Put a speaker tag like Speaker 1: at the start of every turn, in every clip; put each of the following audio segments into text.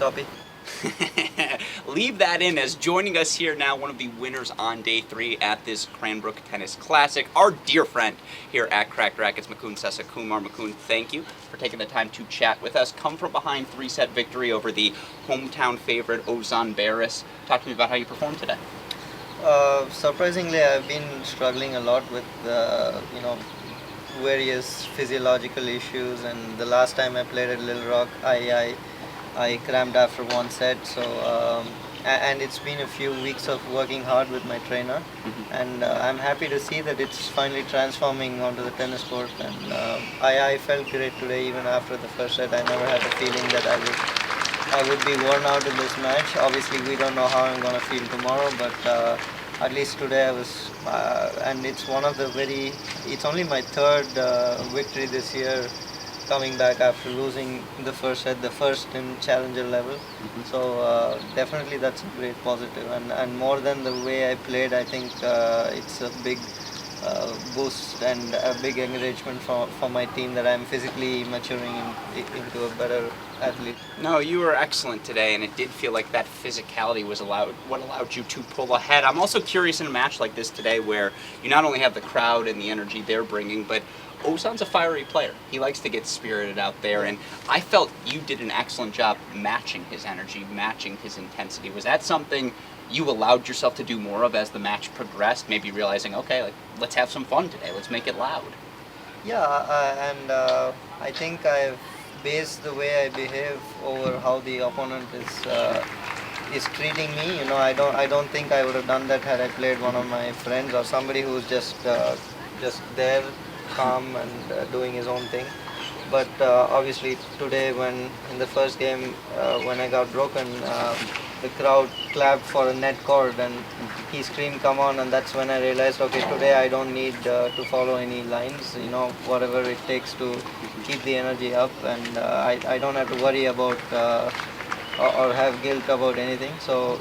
Speaker 1: Copy.
Speaker 2: Leave that in, as joining us here now, one of the winners on day 3 at this Cranbrook Tennis Classic, our dear friend here at Cracked Racquets, Mukund Sasikumar. Mukund, thank you for taking the time to chat with us. Come from behind 3-set victory over the hometown favorite Ozan Barris. Talk to me about how you performed today.
Speaker 1: Surprisingly, I've been struggling a lot with various physiological issues, and the last time I played at Little Rock, I cramped after one set. So and it's been a few weeks of working hard with my trainer, and I'm happy to see that it's finally transforming onto the tennis court. And I felt great today, even after the first set. I never had the feeling that I would be worn out in this match. Obviously, we don't know how I'm going to feel tomorrow, but at least today I was, and it's it's only my third victory this year, coming back after losing the first set, the first in challenger level. So definitely that's a great positive, and more than the way I played, I think it's a big boost and a big encouragement for my team that I'm physically maturing into a better athlete.
Speaker 2: No, you were excellent today, and it did feel like that physicality was what allowed you to pull ahead. I'm also curious in a match like this today, where you not only have the crowd and the energy they're bringing, but Ozan's a fiery player. He likes to get spirited out there, and I felt you did an excellent job matching his energy, matching his intensity. Was that something you allowed yourself to do more of as the match progressed, maybe realizing, okay, like, let's have some fun today, let's make it loud?
Speaker 1: Yeah, and I think I've based the way I behave over how the opponent is treating me. I don't think I would have done that had I played one of my friends or somebody who's just there, calm and doing his own thing. But obviously today, in the first game, when I got broken, the crowd clapped for a net cord and he screamed, "Come on!" And that's when I realized, okay, today I don't need to follow any lines. Whatever it takes to keep the energy up, and I don't have to worry about or have guilt about anything. So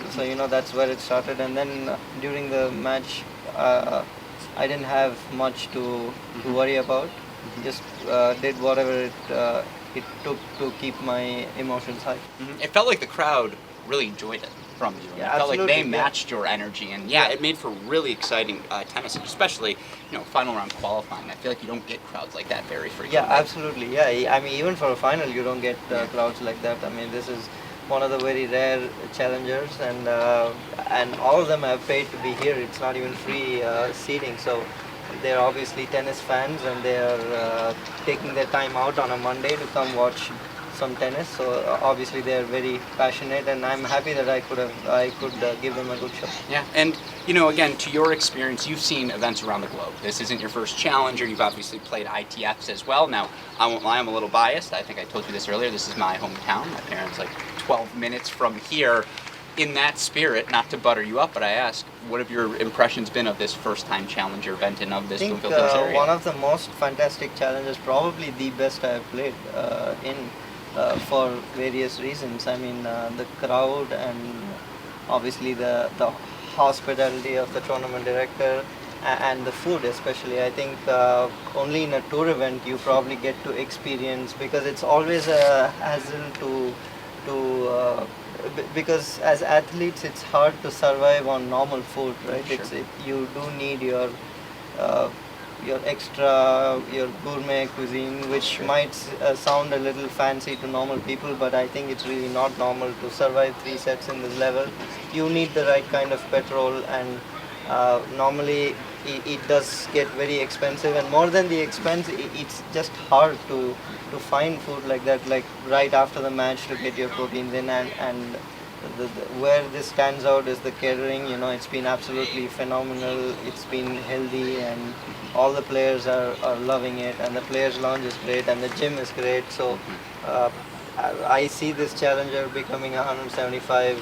Speaker 1: that's where it started. And then during the match, I didn't have much to worry about. Just did whatever it took to keep my emotions high.
Speaker 2: It felt like the crowd really enjoyed it from you.
Speaker 1: Yeah,
Speaker 2: it felt like they
Speaker 1: yeah.
Speaker 2: matched your energy, and it made for really exciting tennis, especially final round qualifying. I feel like you don't get crowds like that very frequently.
Speaker 1: Yeah, absolutely. Yeah, I mean, even for a final, you don't get crowds like that. I mean, this is one of the very rare challengers, and all of them have paid to be here. It's not even free seating, so they're obviously tennis fans, and they are taking their time out on a Monday to come watch some tennis. So obviously they are very passionate, and I'm happy that I could give them a good show.
Speaker 2: Yeah, and again, to your experience, you've seen events around the globe. This isn't your first challenger. You've obviously played ITFs as well. Now, I won't lie, I'm a little biased. I think I told you this earlier. This is my hometown. My parents like 12 minutes from here. In that spirit, not to butter you up, but I ask, what have your impressions been of this first-time challenger event and of this Bloomfield Hills area?
Speaker 1: One of the most fantastic challenges, probably the best I've played for various reasons. I mean, the crowd, and obviously the hospitality of the tournament director, and the food especially. I think only in a tour event you probably get to experience, because it's always a hassle because as athletes it's hard to survive on normal food, right?
Speaker 2: Sure.
Speaker 1: You do need your gourmet cuisine, which might sound a little fancy to normal people, but I think it's really not normal to survive 3 sets in this level. You need the right kind of petrol, and normally it does get very expensive, and more than the expense, it's just hard to find food like that, like right after the match, to get your proteins in. And where this stands out is the catering. It's been absolutely phenomenal. It's been healthy, and all the players are loving it, and the players' lounge is great, and the gym is great. So I see this challenger becoming 175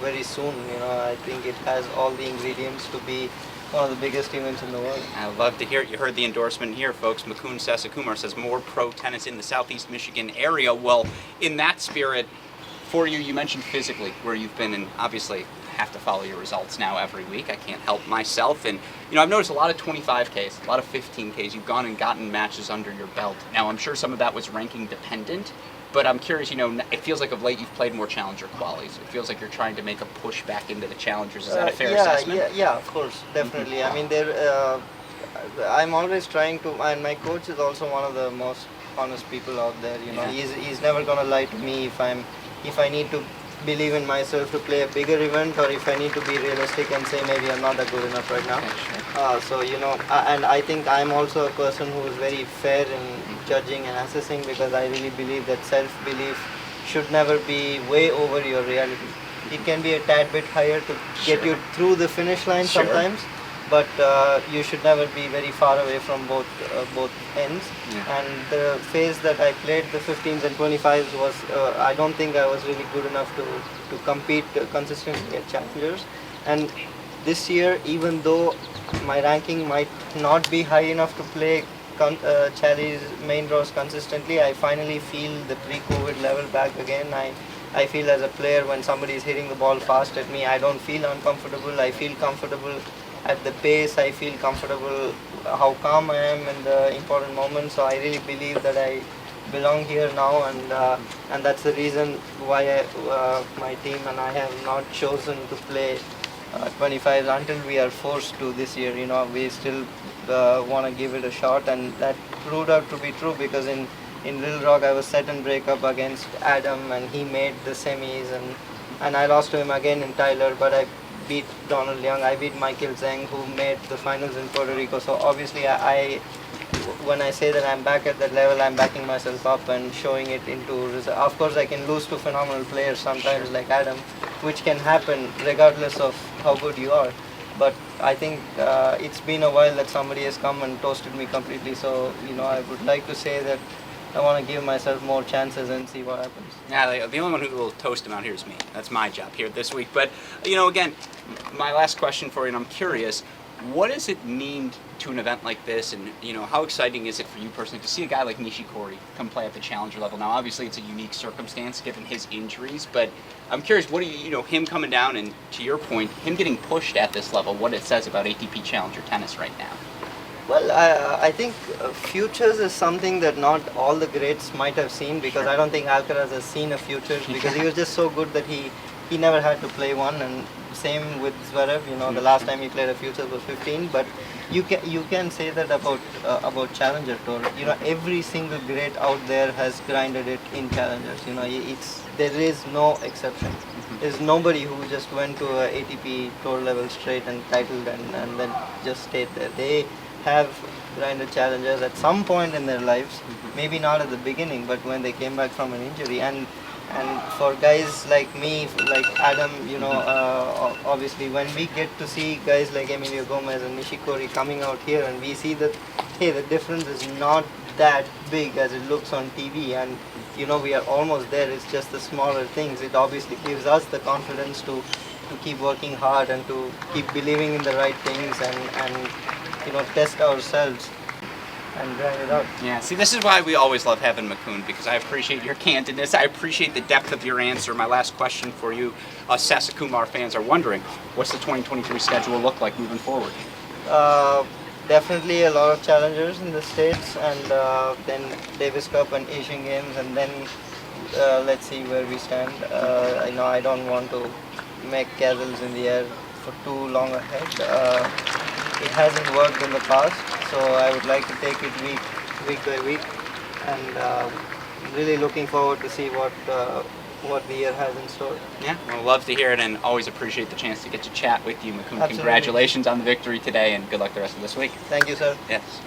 Speaker 1: very soon. I think it has all the ingredients to be one of the biggest events in the world.
Speaker 2: I love to hear it. You heard the endorsement here, folks. Mukund Sasikumar says more pro tennis in the Southeast Michigan area. Well, in that spirit, for you, you mentioned physically where you've been, and obviously have to follow your results now every week. I can't help myself. And, I've noticed a lot of 25Ks, a lot of 15Ks. You've gone and gotten matches under your belt. Now, I'm sure some of that was ranking dependent, But I'm curious, it feels like of late you've played more challenger qualies. It feels like you're trying to make a push back into the challengers. Is that a fair assessment?
Speaker 1: Yeah, of course, definitely. I mean, I'm always trying to, and my coach is also one of the most honest people out there. He's never gonna lie to me if I need to believe in myself to play a bigger event, or if I need to be realistic and say maybe I'm not that good enough right now. And I think I'm also a person who is very fair in judging and assessing, because I really believe that self-belief should never be way over your reality. It can be a tad bit higher to get you through the finish line sometimes, but you should never be very far away from both ends. And the phase that I played, the 15s and 25s, was I don't think I was really good enough to compete consistently at challengers. And this year, even though my ranking might not be high enough to play Chali's main draws consistently, I finally feel the pre-COVID level back again. I feel as a player, when somebody is hitting the ball fast at me, I don't feel uncomfortable. I feel comfortable at the pace. I feel comfortable how calm I am in the important moments. So I really believe that I belong here now, and that's the reason why my team and I have not chosen to play 25s until we are forced to this year. We still want to give it a shot, and that proved out to be true, because in Little Rock I was set and break up against Adam, and he made the semis, and I lost to him again in Tyler, but I beat Donald Young. I beat Michael Zheng, who made the finals in Puerto Rico. So obviously when I say that I'm back at that level, I'm backing myself up and showing it into results. Of course, I can lose to phenomenal players sometimes, like Adam, which can happen regardless of how good you are. But I think it's been a while that somebody has come and toasted me completely. So I would like to say that I want to give myself more chances and see what happens.
Speaker 2: Yeah, the only one who will toast him out here is me. That's my job here this week. But, again, my last question for you, and I'm curious, what does it mean to an event like this, and, how exciting is it for you personally to see a guy like Nishikori come play at the challenger level? Now, obviously, it's a unique circumstance given his injuries, but I'm curious, what do him coming down, and to your point, him getting pushed at this level, what it says about ATP challenger tennis right now?
Speaker 1: Well, I think futures is something that not all the greats might have seen, because I don't think Alcaraz has seen a futures, because he was just so good that he never had to play one. And same with Zverev. The last time he played a futures was 15. But you can say that about Challenger Tour. Every single great out there has grinded it in challengers. There is no exception. There's nobody who just went to a ATP Tour level straight and titled and then just stayed there. They have grinded challengers at some point in their lives, maybe not at the beginning, but when they came back from an injury. And for guys like me, like Adam, obviously when we get to see guys like Emilio Gomez and Nishikori coming out here, and we see that, hey, the difference is not that big as it looks on TV, and we are almost there. It's just the smaller things. It obviously gives us the confidence to keep working hard and to keep believing in the right things, and test ourselves and grind it out.
Speaker 2: Yeah, see, this is why we always love having Mukund, because I appreciate your candidness. I appreciate the depth of your answer. My last question for you, Sasikumar fans are wondering, what's the 2023 schedule look like moving forward?
Speaker 1: Definitely a lot of challengers in the States, and then Davis Cup and Asian Games, and then let's see where we stand. I don't want to make castles in the air for too long ahead. It hasn't worked in the past, so I would like to take it week by week, and really looking forward to see what the year has in store.
Speaker 2: Yeah, well, love to hear it, and always appreciate the chance to get to chat with you, Mukund.
Speaker 1: Absolutely.
Speaker 2: Congratulations on the victory today, and good luck the rest of this week.
Speaker 1: Thank you, sir.
Speaker 2: Yes.